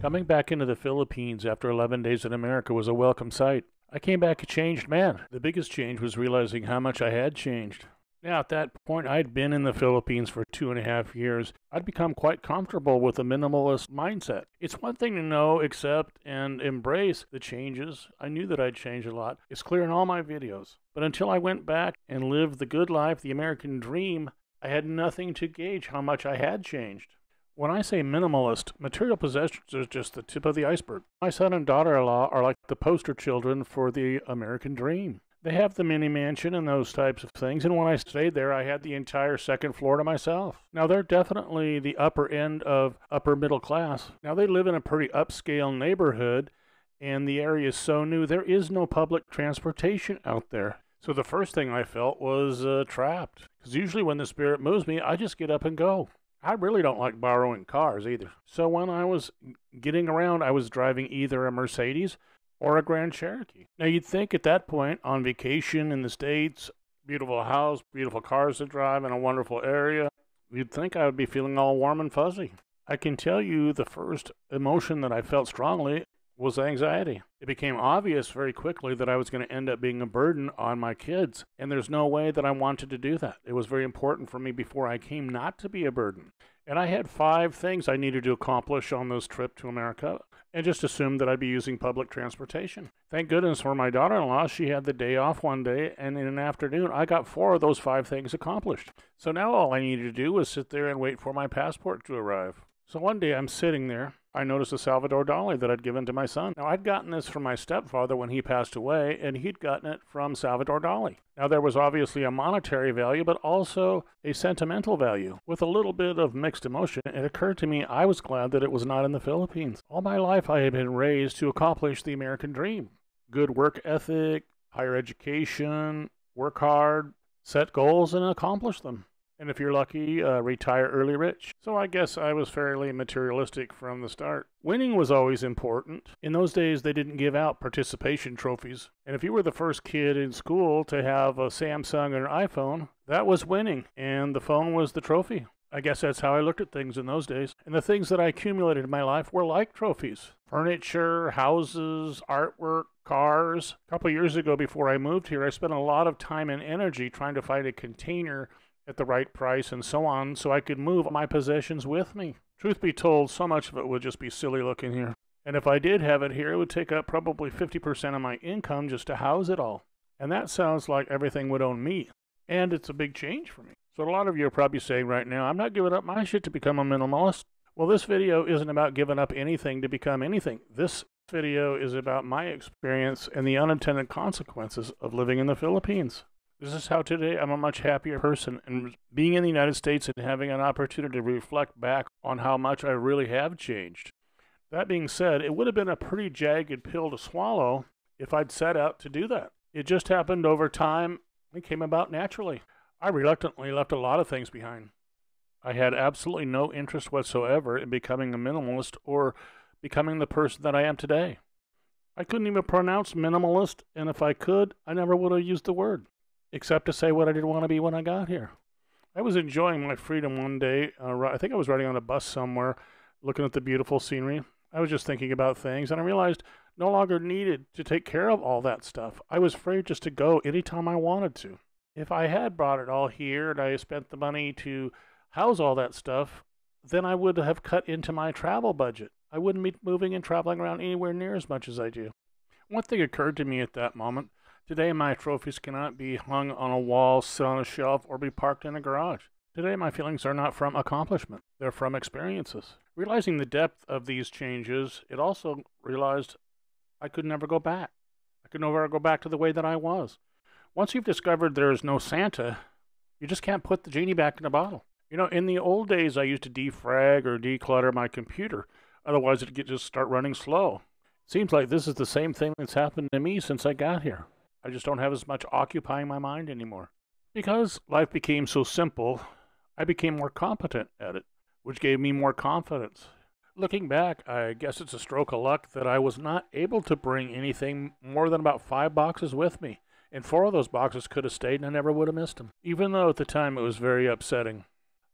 Coming back into the Philippines after 11 days in America was a welcome sight. I came back a changed man. The biggest change was realizing how much I had changed. Now, at that point, I'd been in the Philippines for 2.5 years. I'd become quite comfortable with a minimalist mindset. It's one thing to know, accept, and embrace the changes. I knew that I'd changed a lot. It's clear in all my videos. But until I went back and lived the good life, the American dream, I had nothing to gauge how much I had changed. When I say minimalist, material possessions are just the tip of the iceberg. My son and daughter-in-law are like the poster children for the American dream. They have the mini mansion and those types of things, and when I stayed there, I had the entire second floor to myself. Now, they're definitely the upper end of upper middle class. Now, they live in a pretty upscale neighborhood, and the area is so new, there is no public transportation out there. So the first thing I felt was trapped, because usually when the spirit moves me, I just get up and go. I really don't like borrowing cars either. So when I was getting around, I was driving either a Mercedes or a Grand Cherokee. Now you'd think at that point, on vacation in the States, beautiful house, beautiful cars to drive in a wonderful area, you'd think I would be feeling all warm and fuzzy. I can tell you the first emotion that I felt strongly was anxiety. It became obvious very quickly that I was going to end up being a burden on my kids, and there's no way that I wanted to do that. It was very important for me before I came not to be a burden. And I had 5 things I needed to accomplish on this trip to America, and just assumed that I'd be using public transportation. Thank goodness for my daughter-in-law, she had the day off one day, and in an afternoon, I got 4 of those 5 things accomplished. So now all I needed to do was sit there and wait for my passport to arrive. So one day I'm sitting there, I noticed a Salvador Dali that I'd given to my son. Now, I'd gotten this from my stepfather when he passed away, and he'd gotten it from Salvador Dali. Now, there was obviously a monetary value, but also a sentimental value. With a little bit of mixed emotion, it occurred to me I was glad that it was not in the Philippines. All my life, I had been raised to accomplish the American dream. Good work ethic, higher education, work hard, set goals, and accomplish them. And if you're lucky, retire early rich. So I guess I was fairly materialistic from the start. Winning was always important. In those days, they didn't give out participation trophies. And if you were the first kid in school to have a Samsung or an iPhone, that was winning. And the phone was the trophy. I guess that's how I looked at things in those days. And the things that I accumulated in my life were like trophies. Furniture, houses, artwork, cars. A couple years ago before I moved here, I spent a lot of time and energy trying to find a container at the right price and so on, so I could move my possessions with me. Truth be told, so much of it would just be silly looking here. And if I did have it here, it would take up probably 50% of my income just to house it all. And that sounds like everything would own me. And it's a big change for me. So a lot of you are probably saying right now, I'm not giving up my shit to become a minimalist. Well, this video isn't about giving up anything to become anything. This video is about my experience and the unintended consequences of living in the Philippines. This is how today I'm a much happier person, and being in the United States and having an opportunity to reflect back on how much I really have changed. That being said, it would have been a pretty jagged pill to swallow if I'd set out to do that. It just happened over time and came about naturally. I reluctantly left a lot of things behind. I had absolutely no interest whatsoever in becoming a minimalist or becoming the person that I am today. I couldn't even pronounce minimalist, and if I could, I never would have used the word, except to say what I didn't want to be when I got here. I was enjoying my freedom one day. I think I was riding on a bus somewhere, looking at the beautiful scenery. I was just thinking about things, and I realized no longer needed to take care of all that stuff. I was free just to go anytime I wanted to. If I had brought it all here and I spent the money to house all that stuff, then I would have cut into my travel budget. I wouldn't be moving and traveling around anywhere near as much as I do. One thing occurred to me at that moment. Today, my trophies cannot be hung on a wall, sit on a shelf, or be parked in a garage. Today, my feelings are not from accomplishment. They're from experiences. Realizing the depth of these changes, it also realized I could never go back. I could never go back to the way that I was. Once you've discovered there is no Santa, you just can't put the genie back in the bottle. You know, in the old days, I used to defrag or declutter my computer. Otherwise, it'd just start running slow. Seems like this is the same thing that's happened to me since I got here. I just don't have as much occupying my mind anymore. Because life became so simple, I became more competent at it, which gave me more confidence. Looking back, I guess it's a stroke of luck that I was not able to bring anything more than about 5 boxes with me, and 4 of those boxes could have stayed and I never would have missed them, even though at the time it was very upsetting.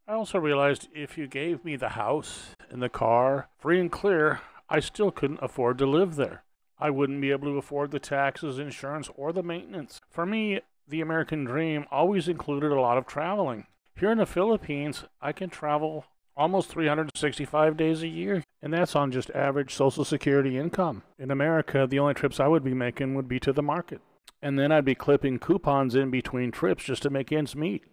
I also realized if you gave me the house and the car free and clear, I still couldn't afford to live there. I wouldn't be able to afford the taxes, insurance, or the maintenance. For me, the American dream always included a lot of traveling. Here in the Philippines, I can travel almost 365 days a year, and that's on just average Social Security income. In America, the only trips I would be making would be to the market, and then I'd be clipping coupons in between trips just to make ends meet.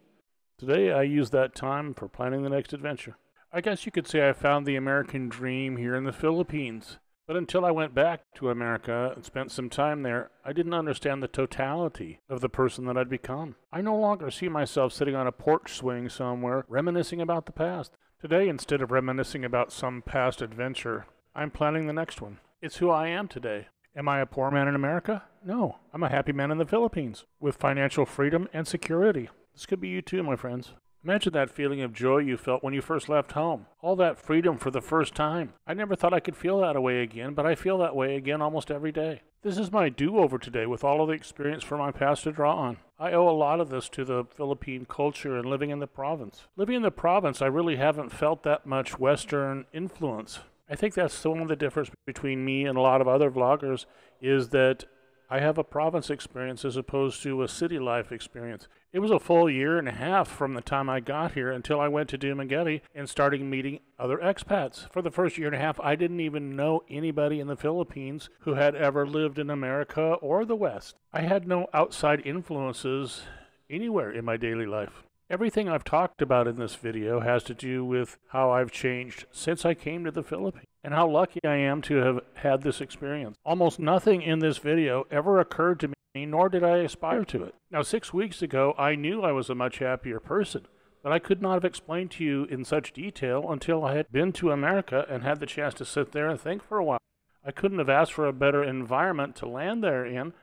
Today, I use that time for planning the next adventure. I guess you could say I found the American dream here in the Philippines. But until I went back to America and spent some time there, I didn't understand the totality of the person that I'd become. I no longer see myself sitting on a porch swing somewhere reminiscing about the past. Today, instead of reminiscing about some past adventure, I'm planning the next one. It's who I am today. Am I a poor man in America? No, I'm a happy man in the Philippines with financial freedom and security. This could be you too, my friends. Imagine that feeling of joy you felt when you first left home. All that freedom for the first time. I never thought I could feel that way again, but I feel that way again almost every day. This is my do-over today with all of the experience from my past to draw on. I owe a lot of this to the Philippine culture and living in the province. Living in the province, I really haven't felt that much Western influence. I think that's one of the difference between me and a lot of other vloggers is that I have a province experience as opposed to a city life experience. It was a full year and a half from the time I got here until I went to Dumaguete and started meeting other expats. For the first year and a half, I didn't even know anybody in the Philippines who had ever lived in America or the West. I had no outside influences anywhere in my daily life. Everything I've talked about in this video has to do with how I've changed since I came to the Philippines and how lucky I am to have had this experience. Almost nothing in this video ever occurred to me, nor did I aspire to it. Now, 6 weeks ago, I knew I was a much happier person, but I could not have explained to you in such detail until I had been to America and had the chance to sit there and think for a while. I couldn't have asked for a better environment to land there in,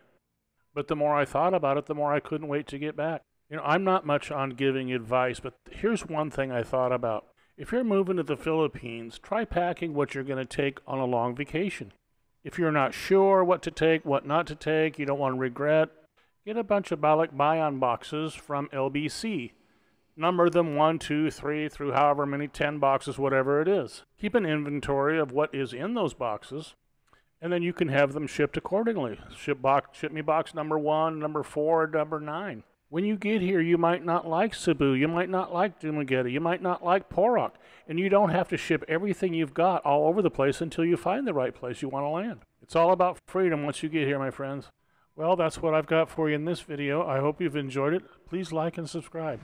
but the more I thought about it, the more I couldn't wait to get back. You know, I'm not much on giving advice, but here's one thing I thought about. If you're moving to the Philippines, try packing what you're going to take on a long vacation. If you're not sure what to take, what not to take, you don't want to regret, get a bunch of Balikbayan boxes from LBC. Number them 1, 2, 3 through however many 10 boxes, whatever it is. Keep an inventory of what is in those boxes, and then you can have them shipped accordingly. Ship me box number 1, number 4, number 9. When you get here, you might not like Cebu, you might not like Dumaguete, you might not like Porac, and you don't have to ship everything you've got all over the place until you find the right place you want to land. It's all about freedom once you get here, my friends. Well, that's what I've got for you in this video. I hope you've enjoyed it. Please like and subscribe.